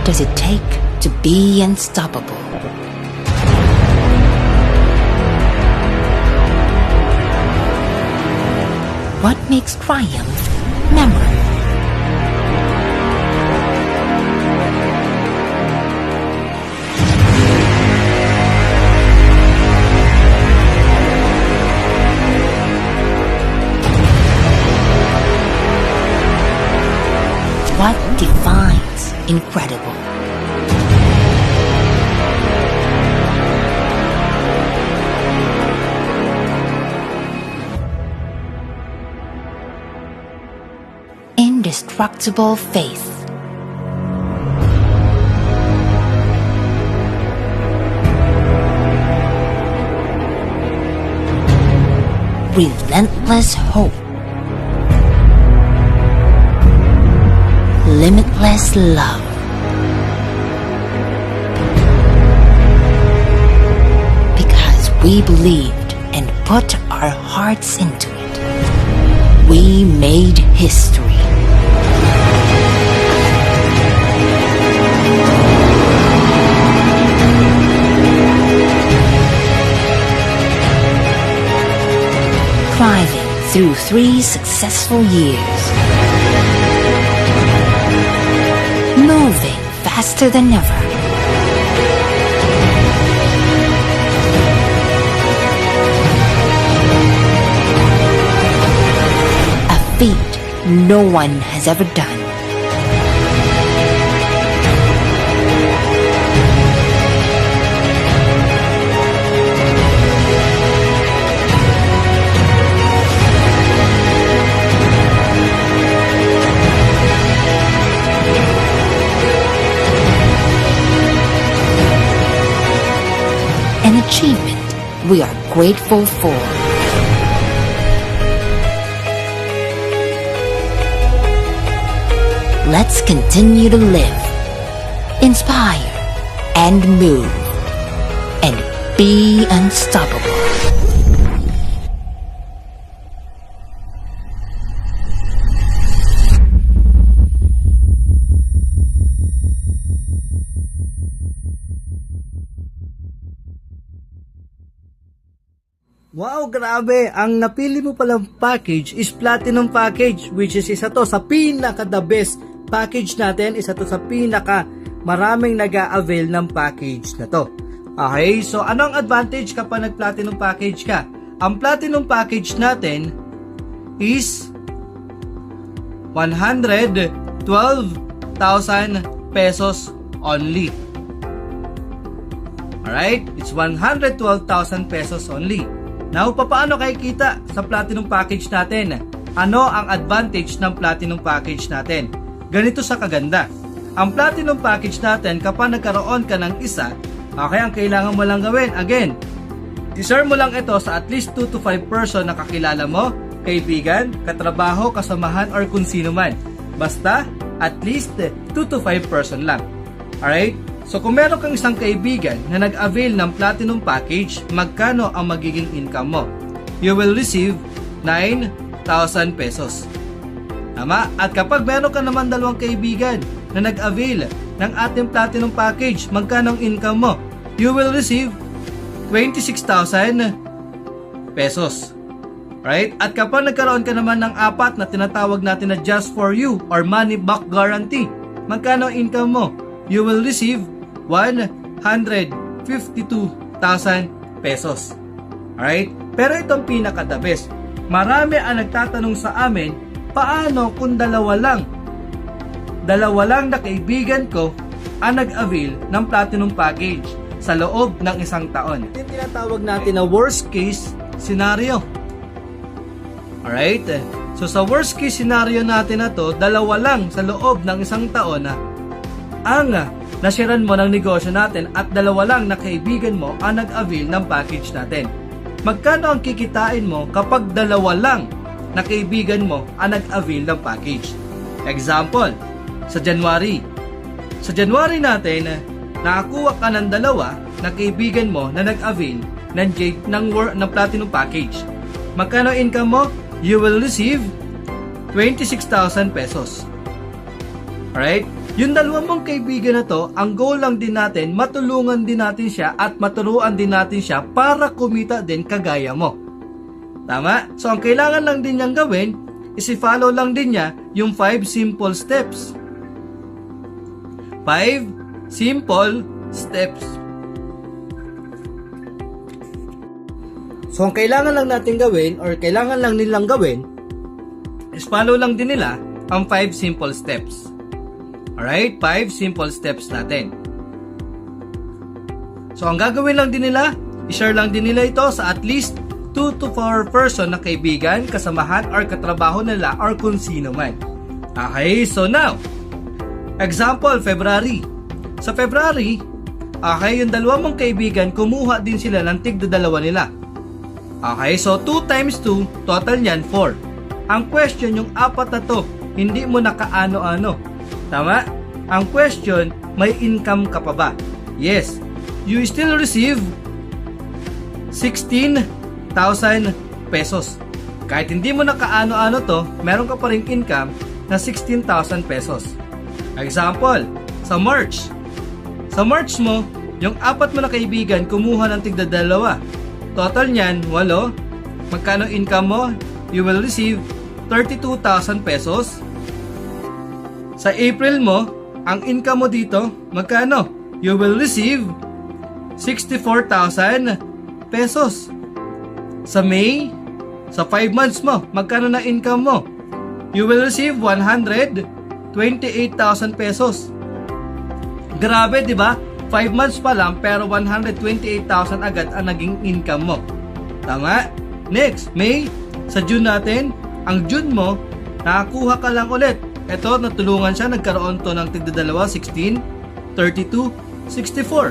does it take to be unstoppable? What makes triumph memorable? What defines incredible? Indestructible faith. Relentless hope. Limitless love. Because we believed and put our hearts into it, we made history. Thriving through 3 successful years. Moving faster than ever. A feat no one has ever done. An achievement we are grateful for. Let's continue to live, inspire, and move, and be unstoppable. Wow, grabe! Ang napili mo palang package is Platinum Package, which is isa to sa pinaka-the best package natin. Isa to sa pinaka maraming nag-a-avail ng package na to. Okay, so anong advantage kapag nag-Platinum Package ka? Ang Platinum Package natin is 112,000 pesos only. Alright? It's 112,000 pesos only. Now, paano kayo kita sa Platinum Package natin? Ano ang advantage ng Platinum Package natin? Ganito sa kaganda. Ang Platinum Package natin, kapag nagkaroon ka ng isa, okay, ang kailangan mo lang gawin, again, i-share mo lang ito sa at least 2 to 5 person na kakilala mo, kaibigan, katrabaho, kasamahan, or kung sino man. Basta, at least 2 to 5 person lang. Alright? So kung meron kang isang kaibigan na nag-avail ng Platinum Package, magkano ang magiging income mo? You will receive 9,000 pesos. Tama? At kapag meron ka naman dalawang kaibigan na nag-avail ng ating Platinum Package, magkano ang income mo? You will receive 26,000 pesos. Right? At kapag nagkaroon ka naman ng 4 na tinatawag natin na just for you or money back guarantee, magkano ang income mo? You will receive 152,000 pesos. Alright? Pero itong pinaka-the best. Marami ang nagtatanong sa amin, paano kung dalawa lang na kaibigan ko ang nag-avail ng Platinum Package sa loob ng isang taon? Ito yung tinatawag natin na worst case scenario. Alright? So sa worst case scenario natin na to, dalawa lang sa loob ng isang taon na ang nasiran mo ng negosyo natin at dalawa lang na kaibigan mo ang nag-avail ng package natin. Magkano ang kikitain mo kapag dalawa lang na kaibigan mo ang nag-avail ng package? Example, sa January. Sa January natin, nakakuha ka ng dalawa na kaibigan mo na nag-avail ng Platinum Package. Magkano income mo? You will receive 26,000 pesos. Alright? Yung dalawa mong kaibigan na to, ang goal lang din natin, matulungan din natin siya at maturuan din natin siya para kumita din kagaya mo. Tama? So, ang kailangan lang din niyang gawin is i-follow lang din niya yung 5 simple steps. 5 simple steps. So, ang kailangan lang natin gawin or kailangan lang nilang gawin is follow lang din nila ang 5 simple steps. Alright? 5 simple steps natin. So, ang gagawin lang din nila, i-share lang din nila ito sa at least 2 to 4 person na kaibigan, kasamahan, or katrabaho nila, or kung sino man. Okay? So, now, example, February. Sa February, okay, yung dalawa mong kaibigan, kumuha din sila ng tigda-dalawa nila. Okay? So, 2 times 2, total niyan, 4. Ang question, yung apat na to, hindi mo nakaano-ano. Tama? Ang question, may income ka pa ba? Yes. You still receive 16,000 pesos. Kahit hindi mo nakaano-ano to, meron ka pa ring income na 16,000 pesos. Example, sa March. Sa March mo, yung apat mo na kaibigan kumuha ng tigda-dalawa. Total niyan, 8. Magkano income mo? You will receive 32,000 pesos. Sa April mo, ang income mo dito, magkano? You will receive 64,000 pesos. Sa May, sa 5 months mo, magkano na income mo? You will receive 128,000 pesos. Grabe, di ba? 5 months pa lang, pero 128,000 agad ang naging income mo. Tama? Next, May, sa June natin, ang June mo, nakakuha ka lang ulit. Ito, natulungan siya, nagkaroon to ng tigdadalawa, 16, 32, 64.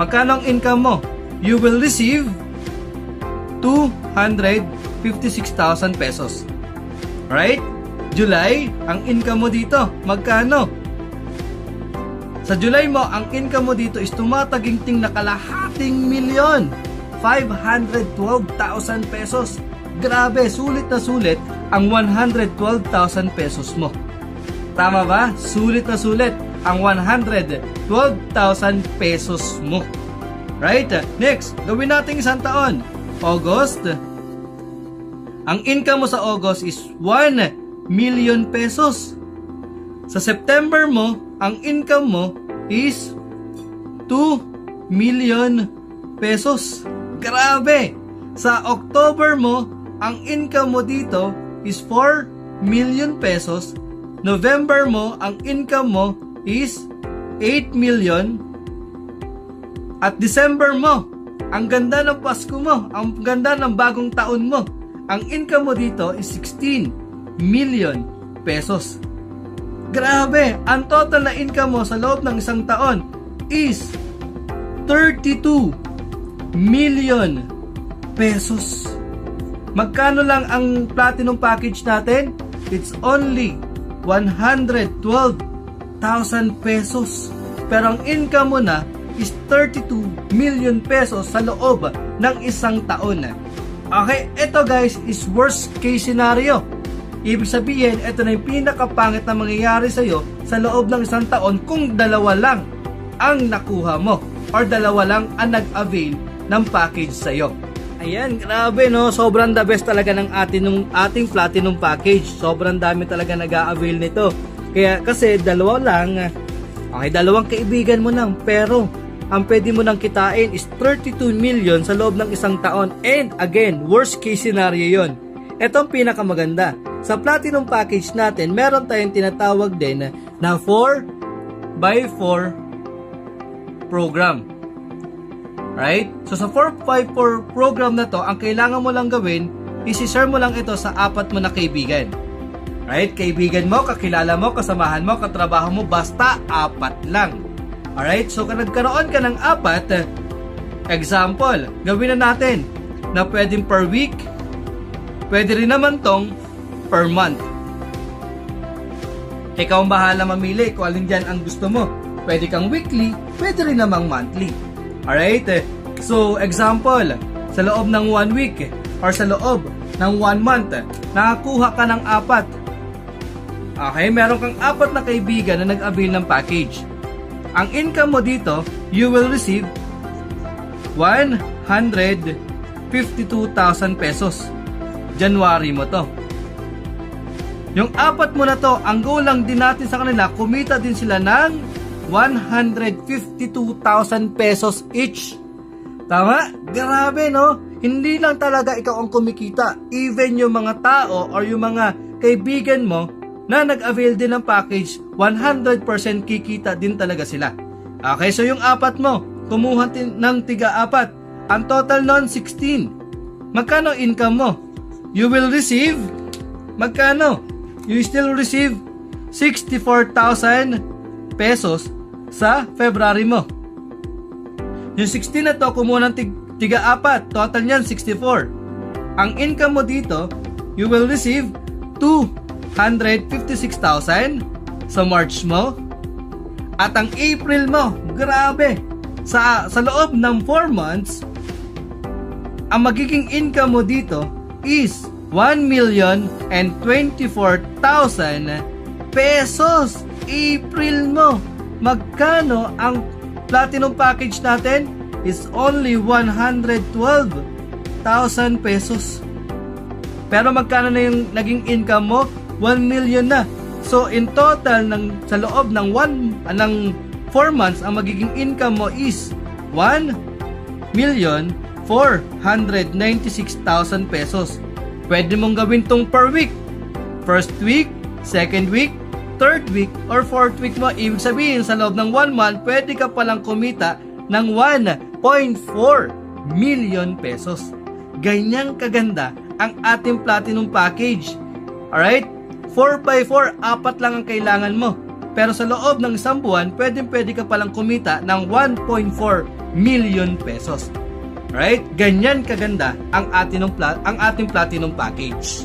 Magkano ang income mo? You will receive 256,000 pesos. Right? July, ang income mo dito, magkano? Sa July mo, ang income mo dito is tumataginting na kalahating milyon. 512,000 pesos. Grabe, sulit na sulit ang 112,000 pesos mo. Tama ba? Sulit na sulit ang 112,000 pesos mo. Right? Next, gawin natin isang taon. August. Ang income mo sa August is 1 million pesos. Sa September mo, ang income mo is 2 million pesos. Grabe! Sa October mo, ang income mo dito is 4 million pesos. November mo, ang income mo is 8 million. At December mo, ang ganda ng Pasko mo, ang ganda ng bagong taon mo, ang income mo dito is 16 million pesos. Grabe! Ang total na income mo sa loob ng isang taon is 32 million pesos. Magkano lang ang platinum package natin? It's only 112,000 pesos. Pero ang income mo na is 32 million pesos sa loob ng isang taon. Okay, ito guys is worst case scenario. Ibig sabihin, ito na yung pinakapangit na mangyayari sa'yo sa loob ng isang taon kung dalawa lang ang nakuha mo or dalawa lang ang nag-avail ng package sa'yo. Ayan, grabe no, sobrang the best talaga ng ating platinum package. Sobrang dami talaga nag-a-avail nito. Kaya kasi dalawa lang, okay, dalawang kaibigan mo lang, pero ang pwede mo nang kitain is 32 million sa loob ng isang taon. And again, worst case scenario yon. Ito ang pinakamaganda. Sa platinum package natin, meron tayong tinatawag din na 4x4 program. Right? So sa 4x4 program na to, ang kailangan mo lang gawin is i-share mo lang ito sa apat mo na kaibigan. Right? Kaibigan mo, kakilala mo, kasamahan mo, katrabaho mo, basta apat lang. Alright? So kung nagkaroon ka ng apat, example, gawin na natin na pwedeng per week, pwede rin naman tong per month. Ikaw ang bahala mamili kung alin dyan ang gusto mo. Pwede kang weekly, pwede rin namang monthly. Alright? So, example, sa loob ng 1 week or sa loob ng 1 month, nakakuha ka ng 4. Okay, meron kang 4 na kaibigan na nag-avail ng package. Ang income mo dito, you will receive 152,000 pesos. January mo to. Yung 4 mo na to, ang goal lang din natin sa kanila, kumita din sila ng 152,000 pesos each. Tama? Grabe, no? Hindi lang talaga ikaw ang kumikita. Even yung mga tao or yung mga kaibigan mo na nag-avail din ng package, 100% kikita din talaga sila. Okay, so yung 4 mo, kumuha ng tiga-4. Ang total nun, 16. Magkano income mo? You will receive, magkano? You still receive 64,000 pesos sa February mo. Yung 16 na to, kumuha ng tiga-4. Total niyan, 64. Ang income mo dito, you will receive 256,000 sa March mo. At ang April mo, grabe, sa loob ng 4 months, ang magiging income mo dito is 1,024,000 pesos. April mo, magkano ang platinum package natin? Is only 112,000 pesos. Pero magkano na yung naging income mo? 1 million na. So in total sa loob ng 4 months, ang magiging income mo is 1,496,000 pesos. Pwede mong gawin tong per week. First week, second week, third week, or fourth week mo. Ibig sabihin, sa loob ng 1 month, pwede ka palang kumita ng 1.4 million pesos. Ganyang kaganda ang ating platinum package. Alright? 4x4, 4 lang ang kailangan mo. Pero sa loob ng 1 buwan, pwede ka palang kumita ng 1.4 million pesos. Alright? Ganyan kaganda ang ating platinum package.